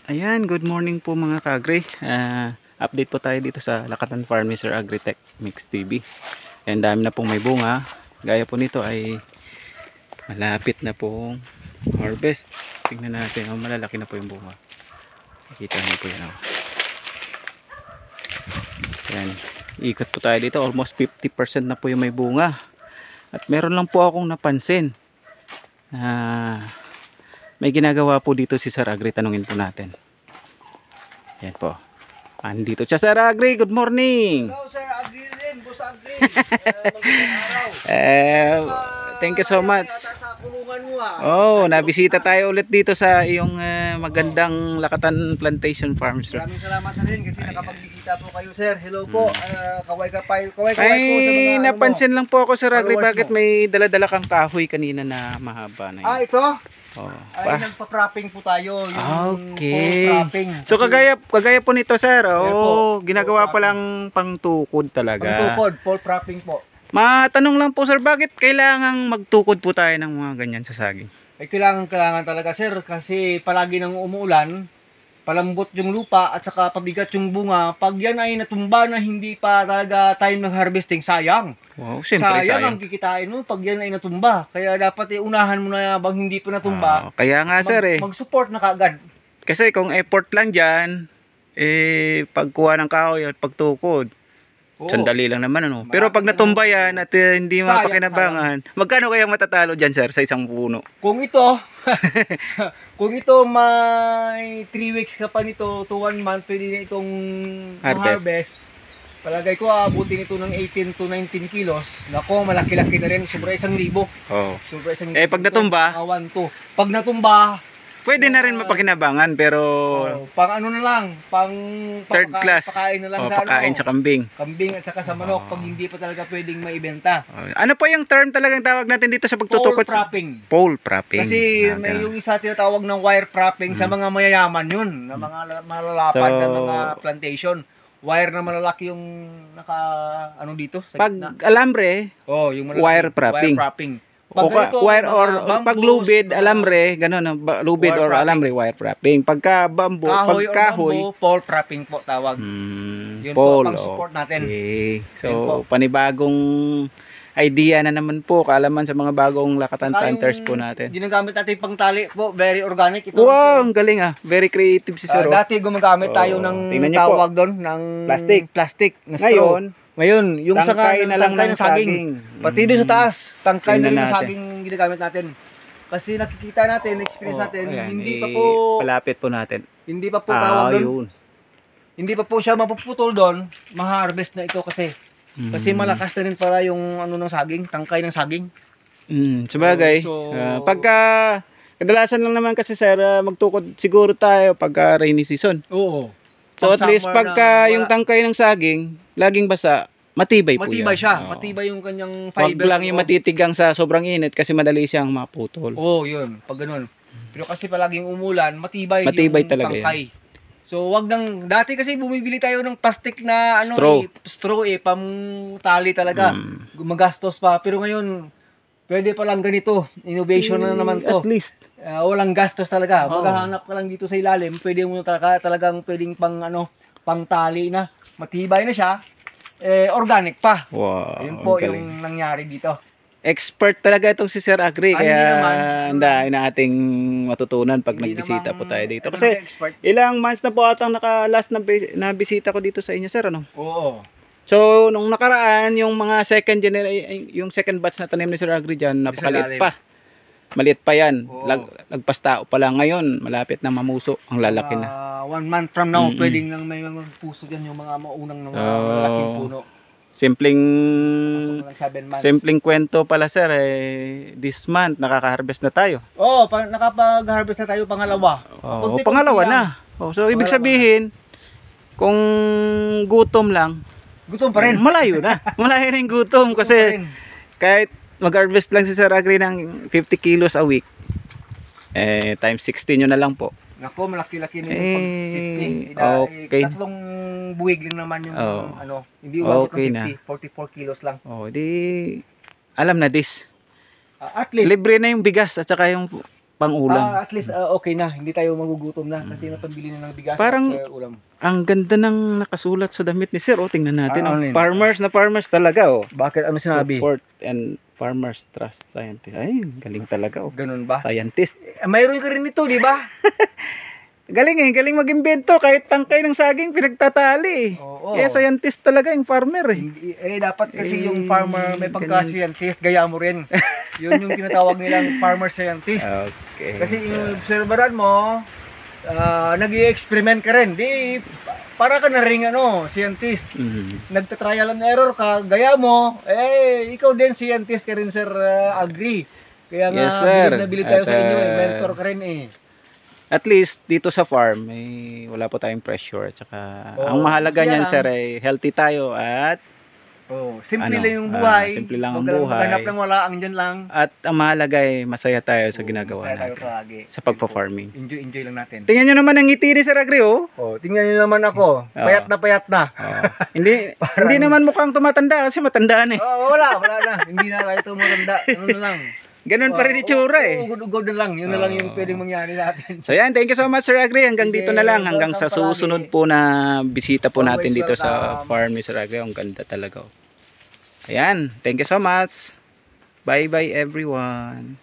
Ayan, good morning po mga ka-agri. Update po tayo dito sa Lakatan Farm ni Sir Agritech Mix TV. Ayan, dami na pong may bunga. Gaya po nito ay malapit na pong harvest. Tingnan natin, malalaki na po yung bunga. Kita niyo po yan. Ayan, ikot po tayo dito. Almost 50% na po yung may bunga. At meron lang po akong napansin. May ginagawa po dito si Sir Agri, tanungin po natin. Yan po. Andito siya, Sir Agri. Good morning. Hello, Sir Agri rin. Boss Agri. Magandang araw. Thank you so much. Sa kulungan mo Oh, nabisita tayo ulit dito sa iyong magandang Lakatan Plantation Farm, Sir. Maraming salamat na rin kasi nakapagbisita po kayo, Sir. Hello po. Kaway po sa Ay, mga napansin lang po ako, Sir Agri, followers bakit mo. may dala-dala kang kahoy kanina na mahaba na yun? ito? Oh, Ay, nagpa-propping po tayo. Yung okay. propping. So kagaya po nito, Sir. Oh, po, ginagawa pole pa lang pangtukod talaga. Pangtukod, pole propping po. Matanong lang po, Sir, bakit kailangang magtukod po tayo ng mga ganyan sa saging? Ay, kailangan talaga, Sir, kasi palagi nang umuulan, palambot yung lupa at saka pabigat yung bunga. Pag yan ay natumba na hindi pa talaga time ng harvesting, sayang. Wow, siyempre Sayang ang kikitain mo pag yan ay natumba. Kaya dapat unahan mo na bang hindi pa natumba. Kaya nga, Sir, Mag-support na kaagad. Kasi kung effort lang dyan, pagkuha ng kahoy at pagtukod, sandali lang naman, ano. Pero pag natumba yan at hindi mapakinabangan, magkano kaya matatalo dyan, Sir, sa isang puno? Kung ito, kung ito may 3 weeks ka pa nito to 1 month, pwede na itong harvest. Palagay ko abutin ito ng 18 to 19 kilos. Nako, malaki-laki na rin. Sobra 1,000. Oh. Sobra 1,000. Pag natumba? 1, 2. Pag natumba, Pwede na rin mapakinabangan, pero pang ano na lang, pang third class. Pakain na lang pakain sa kambing. Kambing at saka sa manok pag hindi pa talaga pwedeng maibenta. Ano po yung term talagang tawag natin dito sa pagtutukod? Pole propping. Pole propping. Kasi may yung isa tinatawag ng wire propping sa mga mayayaman yun, na mga malalapad na mga plantation. Wire na malalaki yung ano dito sa pag gitna. alambre, yung malalaki, wire propping. Wire propping. Wire or pag lubid, alambre, gano'n, lubid or alambre, wire propping. Pagka bamboo, kahoy, pole propping po tawag. Yun pole, po pang support natin. Okay. So, panibagong idea na naman po, kaalaman sa mga bagong Lakatan planters po natin. Ginagamit natin pang tali po, very organic. Ito, wow, ang galing Very creative si Sir. Dati gumagamit tayo ng tawag doon, ng plastic na straw. Ngayon, yung tangkay na lang ng saging. Pati doon sa taas, tangkay na rin ng saging ginagamit natin. Kasi nakikita natin, experience natin, hindi pa po palapit po natin. Hindi pa po tawag doon. Hindi pa po siya mapuputol doon, ma-harvest na ito kasi. Kasi malakas na rin para yung ano ng saging, tangkay ng saging. Sabagay. Pagka kadalasan lang naman kasi, Sir, magtukod siguro tayo pagka rainy season. Oo. So at least pagka yung tangkay ng saging laging basa, matibay po yan. Matibay siya. Matibay yung kanyang fiber. Wag lang yung matitigang sa sobrang init kasi madali siyang maputol. Yun. Pag ganun. Pero kasi palaging umulan, matibay yung talaga tangkay. Yan. So wag nang, dati kasi bumibili tayo ng plastic na straw pang-tali talaga. Magastos pa. Pero ngayon, pwede pa lang ganito. Innovation na naman to. At least. Walang gastos talaga. Maghahanap ka lang dito sa ilalim. Pwede mo talagang pwedeng pang-tali na. Matibay na siya. Organic pa. Wow. Yun po yung nangyari dito. Expert talaga itong si Sir Agri. Kaya handa na ating matutunan pag nagbisita po tayo dito. Kasi ilang months na po atang naka-last na bisita ko dito sa inyo, Sir. Ano? Oo. So, nung nakaraan, yung mga yung second batch na tanim ni Sir Agri dyan, napakaliit pa. Maliit pa yan. Nagpastao pa lang ngayon. Malapit na mamuso. Ang lalaki na. 1 month from now, pwedeng nang may mga puso dyan yung mga maunang malaking puno. Simpleng kwento pala, Sir. This month, nakaka-harvest na tayo. Nakapag-harvest na tayo pangalawa. Pangalawa na. So, ibig sabihin, kung gutom lang, gutom pa rin. Malayo na. Malayo na yung gutom kasi kahit mag-harvest lang si Sir Agri ng 50 kilos a week, times 16 nyo na lang po. Nako, malaki-laki na yung 50. Okay. Tatlong buwig lang naman yung hindi umabot ng 50, 44 kilos lang. Di alam na this. At least, Libre na yung bigas at saka yung pang-ulam. at least okay na. Hindi tayo magugutom na kasi napambili na ng bigas Parang- at ulam. Ang ganda ng nakasulat sa damit ni Sir. O, tingnan natin. Ano yun? Farmers na farmers talaga. Oh. Bakit ano sinabi? Support and Farmers Trust Scientist. Ay, galing talaga. Oh. Ganun ba? Scientist. Mayroon ka rin ito, di ba? Galing galing mag-imbento. Kahit tangkay ng saging, pinagtatali. Oo. Kaya scientist talaga yung farmer eh. Dapat kasi Eh, yung farmer may pagka-scientist, gaya mo rin. Yun yung tinatawag nilang farmer scientist. Okay. Kasi yung observeran mo, nag-i-experiment ka rin. Di, para ka na rin scientist. Nagta-trial and error ka, gaya mo, ikaw din scientist ka rin, Sir Agri. Kaya nga, Yes, sir. bilib na bilib tayo At, sa inyo, mentor ka rin eh. At least dito sa farm, wala po tayong pressure. Tsaka ang mahalaga masaya niyan, lang. sir, ay healthy tayo at Simple Ano, lang yung buhay. simple lang ang Huwag ka lang buhay. maghanap ng wala, ang dyan lang. ang mahalaga ay masaya tayo sa ginagawa Masaya tayo natin. palagi. Sa pagpa-farming. Enjoy lang natin. Tingnan nyo naman ang ngiti ni Sir Agri, oh. Tingnan niyo naman ako. Payat na. Hindi naman mukhang tumatanda kasi matandaan eh. Wala na. Hindi na tayo tumutanda. Ano na lang. Ganun pa rin itsura eh. Ugod na lang. Yun na lang yung pwedeng mangyari natin. So yan, thank you so much Sir Agri. Hanggang Sige, dito na lang. Hanggang sa welcome susunod palagi. po na bisita po natin Always dito sa welcome. farm ni Sir Agri. Ang ganda talaga. Oh. Ayan, thank you so much. Bye bye everyone.